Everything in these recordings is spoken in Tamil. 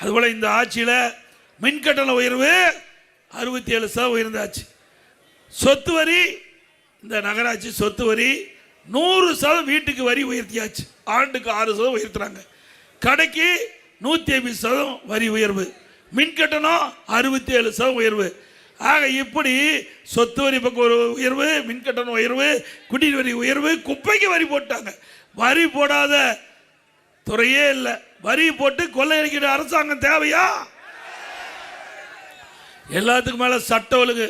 அதுபோல் இந்த ஆட்சியில் மின்கட்டண உயர்வு 67% உயர்ந்தாச்சு. சொத்து வரி, இந்த நகராட்சி சொத்து வரி 100% வீட்டுக்கு வரி உயர்த்தியாச்சு. ஆண்டுக்கு 6% உயர்த்துறாங்க. கடைக்கு 150% வரி உயர்வு, மின்கட்டணம் 67% உயர்வு. ஆக இப்படி சொத்து வரி பக்கம் ஒரு உயர்வு, மின்கட்டணம் உயர்வு, குடிநீர் வரி உயர்வு, குப்பைக்கு வரி போட்டாங்க. வரி போடாத துறையே இல்லை. வரி போட்டு கொள்ளையடிக்கிற அரசாங்கம் தேவையா? எல்லாத்துக்கும் மேல சட்ட ஒழுங்கு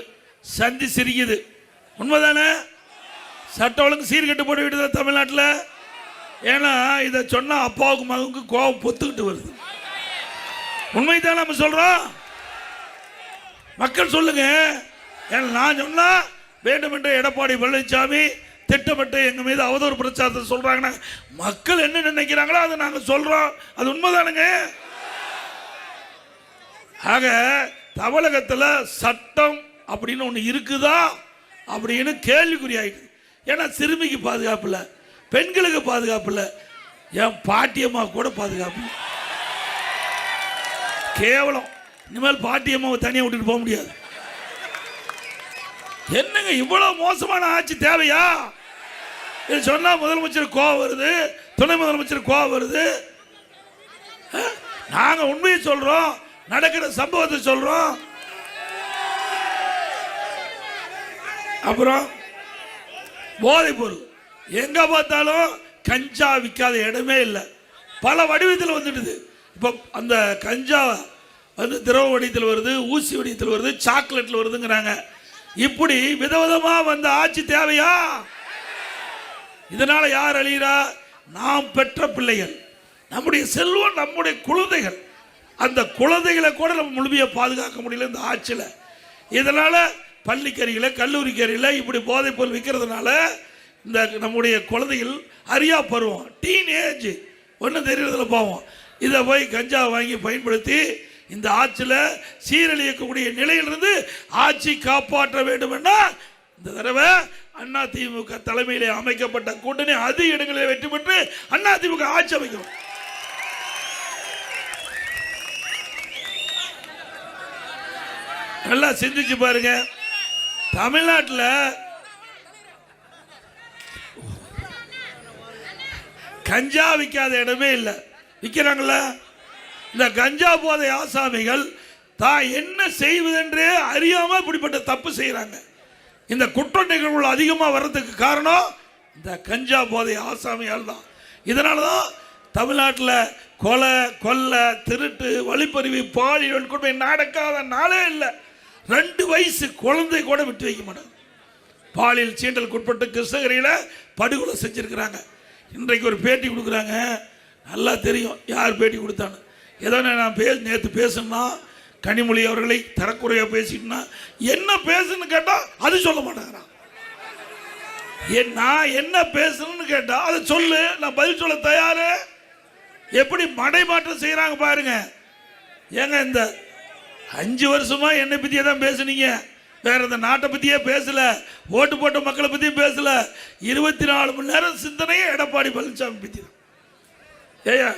சந்தி சிரிக்குது. உண்மைதானே? சட்ட ஒழுங்கு சீர்கட்டு போட்டு விடுது தமிழ்நாட்டில். ஏன்னா இதை சொன்னா அப்பாவுக்கு மகனுக்கு கோபம் பொத்துக்கிட்டு வருது. உண்மைதான் நம்ம சொல்றோம். மக்கள் சொல்லுங்க. ஏன்னா நான் சொன்னா வேண்டுமென்ற எடப்பாடி பழனிசாமி திட்டமிட்டு எங்க மீது அவதூறு பிரச்சாரத்தை சொல்றாங்கன்னா மக்கள் என்ன நினைக்கிறாங்களோ அதை நாங்க சொல்றோம். அது உண்மைதானுங்க. ஆக தமிழகத்தில் சட்டம் அப்படின்னு ஒன்று இருக்குதா அப்படின்னு கேள்விக்குறியாயிடுது. ஏன்னா சிறுமிக்கு பாதுகாப்பு இல்லை, பெண்களுக்கு பாதுகாப்பு இல்லை, என் பாட்டியம்மா கூட பாதுகாப்பு இல்லை. கேவலம். இனிமேல் பாட்டியம்மாவை தனியாக விட்டுட்டு போக முடியாது. என்னங்க இவ்வளவு மோசமான ஆட்சி தேவையா? இது சொன்னா முதலமைச்சர் கோவம் வருது, துணை முதலமைச்சர் கோவம் வருது. நாங்க உண்மையை சொல்றோம், நடக்கிற சம்பவத்தை சொல்றோம். அப்புறம் போதைப் பொருள் எங்க பார்த்தாலும் கஞ்சா விற்காத இடமே இல்லை. பல வடிவத்தில் வந்துடுது. இப்போ அந்த கஞ்சா வந்து திரவ வடிவத்தில் வருது, ஊசி வடிவத்தில் வருது, சாக்லேட்ல வருதுங்கிறாங்க. இப்படி விதவிதமா வந்த ஆட்சி தேவையா? இதனால யார் அழிகிறா? நாம் பெற்ற பிள்ளைகள், நம்முடைய செல்வம், நம்முடைய குழந்தைகள். அந்த குழந்தைகளை கூட நம்ம முழுமையாக பாதுகாக்க முடியல இந்த ஆட்சியில். இதனால பள்ளிக்கறிகளை, கல்லூரிக்கறிகளை இப்படி போதைப் பொருள் விற்கிறதுனால இந்த நம்முடைய குழந்தைகள் அறியா பருவம், டீன் ஏஜ், ஒன்றும் தெரியறதுல போவோம். இதை போய் கஞ்சா வாங்கி பயன்படுத்தி இந்த ஆட்சியில் சீரழியக்கூடிய நிலையிலிருந்து ஆட்சி காப்பாற்ற வேண்டும் என்னா இந்த தடவை அதிமுக தலைமையிலே அமைக்கப்பட்ட கூட்டணி அதிக இடங்களில் வெற்றி பெற்று அதிமுக ஆட்சி அமைக்கும். நல்லா சிந்திச்சு பாருங்க. தமிழ்நாட்டில் கஞ்சா விற்காத இடமே இல்லை. விற்கிறாங்கள? இந்த கஞ்சா போதை ஆசாமிகள் தான் என்ன செய்வதென்றே அறியாம இப்படிப்பட்ட தப்பு செய்யறாங்க. இந்த குற்ற நிகழ்வுகள் அதிகமாக வர்றதுக்கு காரணம் இந்த கஞ்சா போதை ஆசாமியால் தான். இதனால தான் தமிழ்நாட்டில் கொலை, கொள்ளை, திருட்டு, வழிப்பறிவு, பாலியல் கொடுமை நடக்காத நாளே இல்லை. 2 வயசு குழந்தை கூட விட்டு வைக்க மாட்டாங்க. பாலியல் சீண்டலுக்கு உட்பட்டு கிருஷ்ணகிரியில் படுகொலை செஞ்சிருக்கிறாங்க. இன்றைக்கு ஒரு பேட்டி கொடுக்குறாங்க. நல்லா தெரியும் யார் பேட்டி கொடுத்தான்னு. ஏதோ நான் நேற்று பேசணும்னா கனிமொழி அவர்களை தரக்குறையாக பேசிட்டுனா என்ன பேசுன்னு கேட்டால் அது சொல்ல மாட்டேங்கிறான். நான் என்ன பேசணும்னு கேட்டா அதை சொல்லு, நான் பதில் சொல்ல தயாரு. எப்படி மடைமாற்றம் செய்யறாங்க பாருங்க. ஏங்க இந்த 5 வருஷமா என்னை பத்தியே தான் பேசுனீங்க, வேற இந்த நாட்டை பத்தியே பேசல, ஓட்டு போட்ட மக்களை பத்தியும் பேசல. 24 மணி நேரம் சிந்தனையே எடப்பாடி பழனிசாமி பத்தி தான். ஏயா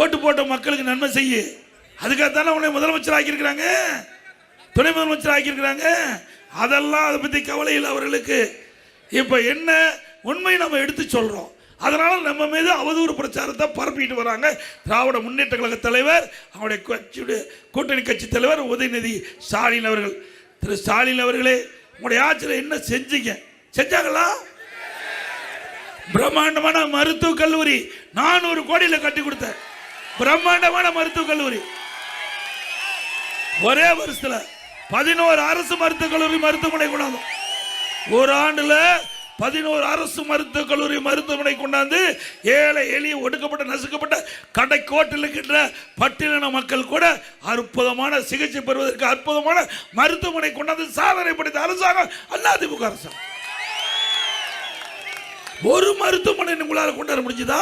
ஓட்டு போட்ட மக்களுக்கு நன்மை செய்ய, அதுக்காகத்தானே உன்னை முதலமைச்சர் ஆக்கியிருக்கிறாங்க, துணை முதலமைச்சர் ஆக்கியிருக்கிறாங்க. அதெல்லாம் அதை பத்தி கவலை இல்லை அவர்களுக்கு. இப்ப என்ன உண்மை நம்ம எடுத்து சொல்றோம். அதனால நம்ம மீது அவதூறு பிரச்சாரத்தை பரப்பிட்டு வராங்க திராவிட முன்னேற்ற கழக தலைவர், அவருடைய கட்சியுடைய கூட்டணி கட்சி தலைவர் உதயநிதி ஸ்டாலின் அவர்கள். திரு ஸ்டாலின் அவர்களே, உங்களுடைய ஆட்சியில் என்ன செஞ்சீங்க? செஞ்சாங்களா? பிரம்மாண்டமான மருத்துவக் கல்லூரி 400 கோடியில் கட்டி கொடுத்த பிரம்மாண்டமான மருத்துவக் கல்லூரி. ஒரே வருஷத்துல 11 அரசு மருத்துவக் கல்லூரி மருத்துவமனை கொண்டாந்து, ஒரு ஆண்டுல 11 அரசு மருத்துவக் கல்லூரி மருத்துவமனை கொண்டாந்து ஏழை எளிய ஒடுக்கப்பட்ட நசுக்கப்பட்ட கடைக்கோட்டில் இருக்கின்ற பட்டியலின மக்கள் கூட அற்புதமான சிகிச்சை பெறுவதற்கு அற்புதமான மருத்துவமனை கொண்டாந்து சாதனை படைத்த அரசாங்கம் அதிமுக அரசாங்கம். ஒரு மருத்துவமனை உங்களால் கொண்டாட முடிஞ்சுதா?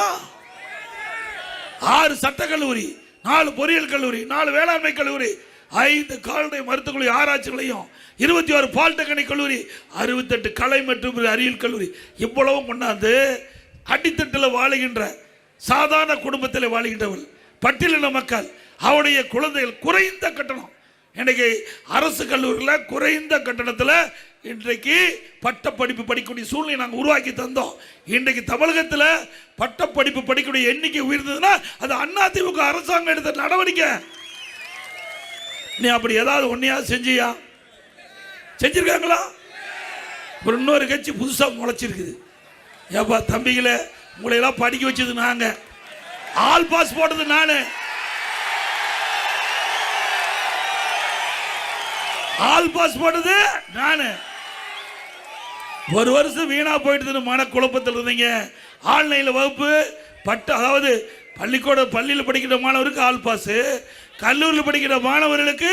6 சட்டக்கல்லூரி, 4 பொறியியல் கல்லூரி, 4 வேளாண்மை கல்லூரி, 5 கால்நடை மருத்துவக் கல்லூரி ஆராய்ச்சிகளையும், 21 பாலிடெக்னிக் கல்லூரி, 68 கலை மற்றும் அறிவியல் கல்லூரி, இவ்வளவும் கொண்டாந்து அடித்தட்டில் வாழுகின்ற சாதாரண குடும்பத்தில் வாழுகின்றவர்கள், பட்டியலின மக்கள், அவருடைய குழந்தைகள் குறைந்த கட்டணம். இன்றைக்கு அரசு கல்லூரியில் குறைந்த கட்டணத்தில் இன்றைக்கு பட்டப்படிப்பு படிக்கக்கூடிய சூழ்நிலை நாங்கள் உருவாக்கி தந்தோம். இன்றைக்கு தமிழகத்தில் பட்டப்படிப்பு படிக்கக்கூடிய எண்ணிக்கை உயர்ந்ததுன்னா அது அதிமுக அரசாங்கம் எடுத்த நடவடிக்கை. நீ அப்படி ஏதாவது ஒன்னையாவது செஞ்சியா? செஞ்சிருக்காங்களா? ஒரு இன்னொரு கட்சி புதுசாக முளைச்சிருக்குது. ஏப்பா தம்பிகளை உங்களையெல்லாம் படிக்க வச்சது நாங்க, ஆல் பாஸ் போட்டது நானு, ஆல் பாஸ் போட்டது நானு. ஒரு வருஷம் வீணா போயிட்டு மன குழப்பத்தில் இருந்தீங்க. ஆன்லைன்ல வகுப்பு அதாவது பள்ளியில் படிக்கிற மாணவருக்கு ஆல் பாஸ், கல்லூரியில் படிக்கிற மாணவர்களுக்கு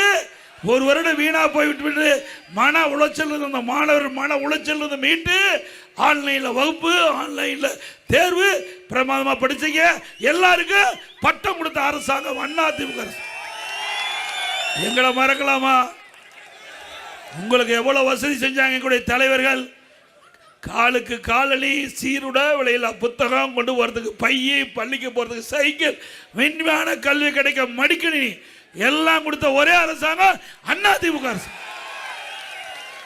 ஒரு வருடம் வீணா போய்விட்டு மன உளைச்சல் இருந்த மாணவர் மன உளைச்சல் இருந்து மீட்டு ஆன்லைன்ல வகுப்பு, ஆன்லைன்ல தேர்வு பிரமாதமா படிச்சீங்க. எல்லாருக்கும் பட்டம் கொடுத்த அரசாங்கம் அதிமுக. எங்களை மறக்கலாமா? உங்களுக்கு எவ்வளவு வசதி செஞ்சாங்க எங்களுடைய தலைவர்கள். காலுக்கு காலணி, சீருட விலையில் புத்தகம் கொண்டு போறதுக்கு பைய, பள்ளிக்கு போறதுக்கு சைக்கிள், மென்மையான கல்வி கிடைக்க மடிக்கணினி எல்லாம் கொடுத்த ஒரே அரசாங்கம் அதிமுக அரசு.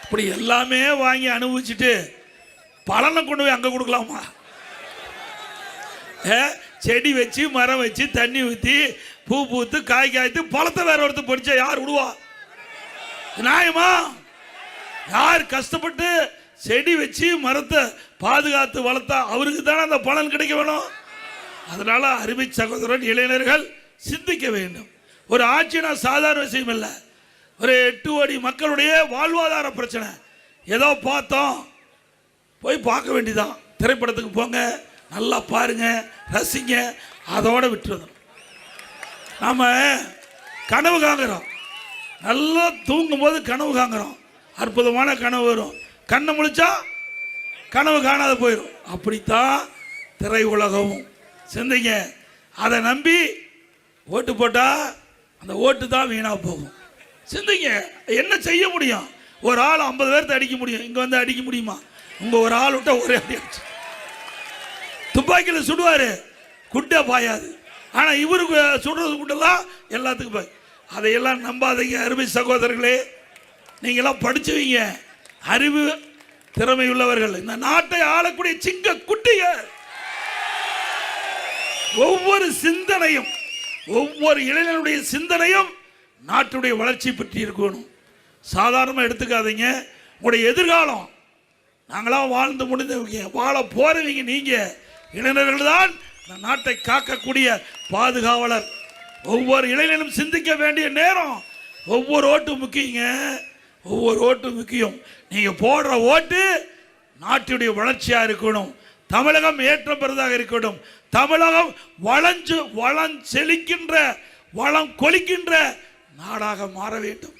இப்படி எல்லாமே வாங்கி அனுபவிச்சுட்டு பலனை கொண்டு போய் அங்க கொடுக்கலாமா? செடி வச்சு மரம் வச்சு தண்ணி ஊற்றி பூ பூத்து காய் காய்த்து பழத்தை வேற ஒருத்தர் பொறிச்சா யார் விடுவா? நியாயமா? யார் கஷ்டப்பட்டு செடி வச்சு மரத்தை பாதுகாத்து வளர்த்தா அவருக்கு தானே அந்த பலன் கிடைக்க வேணும். அதனால அருமை சகோதரன் இளைஞர்கள் சிந்திக்க வேண்டும். ஒரு ஆட்சினா சாதாரண விஷயம் இல்லை. ஒரு 8 கோடி மக்களுடைய வாழ்வாதார பிரச்சனை. ஏதோ பார்த்தோம் போய் பார்க்க வேண்டியதான். திரைப்படத்துக்கு போங்க, நல்லா பாருங்க, ரசிங்க, அதோட விட்டுறது. நாம கனவு காங்குறோம், நல்லா தூங்கும் போது கனவு காங்குறோம், அற்புதமான கனவு வரும். கண்ணை முழிச்சா கனவு காணாத போயிடும். அப்படித்தான் திரை உலகமும். சிந்திங்க. அதை நம்பி ஓட்டு போட்டா அந்த ஓட்டு தான் வீணா போகும். சிந்திங்க. என்ன செய்ய முடியும்? ஒரு ஆள் 50 பேர்த்த அடிக்க முடியும். இங்க வந்து அடிக்க முடியுமா? உங்க ஒரு ஆள் விட்டா ஒரே அடி அடிச்சு துப்பாக்கியில் சுடுவாரு, குட்டை பாயாது. ஆனா இவருக்கு சுடுறது குட்டெல்லாம் எல்லாத்துக்கும் பாய். அதையெல்லாம் நம்பாதீங்க அருமை சகோதரர்களே. நீங்களாம் படிச்சுவீங்க, அறிவு திறமை உள்ளவர்கள், இந்த நாட்டை ஆளக்கூடிய சிங்க குட்டிக. ஒவ்வொரு சிந்தனையும், ஒவ்வொரு இளைஞனுடைய சிந்தனையும் நாட்டுடைய வளர்ச்சி பற்றி இருக்கணும். சாதாரணமாக எடுத்துக்காதீங்க. உங்களுடைய எதிர்காலம், நாங்களாம் வாழ்ந்து முடிந்தவங்க, வாழ போறவங்க நீங்க இளைஞர்கள் தான் இந்த நாட்டை காக்கக்கூடிய பாதுகாவலர். ஒவ்வொரு இளைஞனும் சிந்திக்க வேண்டிய நேரம். ஒவ்வொரு ஓட்டும் முக்கியங்க, ஒவ்வொரு ஓட்டும் முக்கியம். நீங்க போடுற ஓட்டு நாட்டுடைய வளர்ச்சியா இருக்கணும். தமிழகம் ஏற்றம் பெறதாக இருக்கணும். தமிழகம் செழிக்கின்ற, வளம் கொலிக்கின்ற நாடாக மாற வேண்டும்.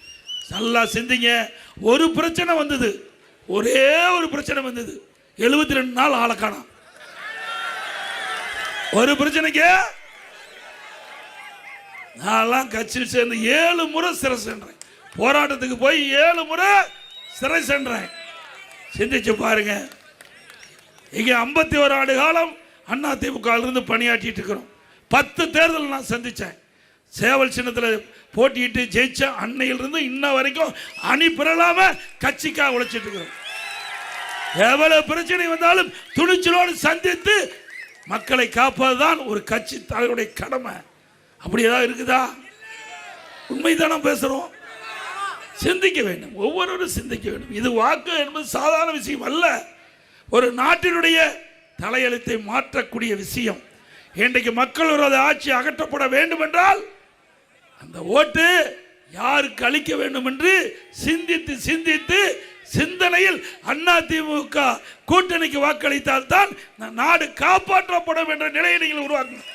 நல்லா சிந்திங்க. ஒரு பிரச்சனை வந்தது, ஒரே ஒரு பிரச்சனை வந்தது, 72 நாள் ஆளை காணோம். ஒரு பிரச்சனைக்கு நான் கட்சியில் சேர்ந்து 7 முறை சிறை சென்றேன். போராட்டத்துக்கு போய் 7 முறை சிறை சென்றேன். சிந்திச்சு பாருங்க. இங்க 51 ஆண்டு காலம் அதிமுக இருந்து பணியாற்றிட்டு இருக்கிறோம். 10 தேர்தல் நான் சந்திச்சேன். சேவல் சின்னத்தில் போட்டிட்டு ஜெயிச்ச அன்னையிலிருந்து இன்ன வரைக்கும் அணி பெறலாம கட்சிக்காக உழைச்சிட்டு இருக்கிறோம். எவ்வளவு பிரச்சனை வந்தாலும் துணிச்சலோடு சந்தித்து மக்களை காப்பதுதான் ஒரு கட்சி தலைவருடைய கடமை. அப்படி ஏதாவது இருக்குதா? உண்மைதானே பேசுறோம். சிந்திக்க வேண்டும், ஒவ்வொருவரும் சிந்திக்க வேண்டும். இது வாக்கு என்பது சாதாரண விஷயம் அல்ல. ஒரு நாட்டினுடைய தலையெழுத்தை மாற்றக்கூடிய விஷயம். இன்றைக்கு மக்கள் விரோத ஆட்சி அகற்றப்பட வேண்டும் என்றால் அந்த ஓட்டு யாருக்கு அளிக்க வேண்டும் என்று சிந்தித்து சிந்தித்து சிந்தனையில் அதிமுக கூட்டணிக்கு வாக்களித்தால் தான் நாடு காப்பாற்றப்படும் என்ற நிலையை நீங்கள் உருவாக்கணும்.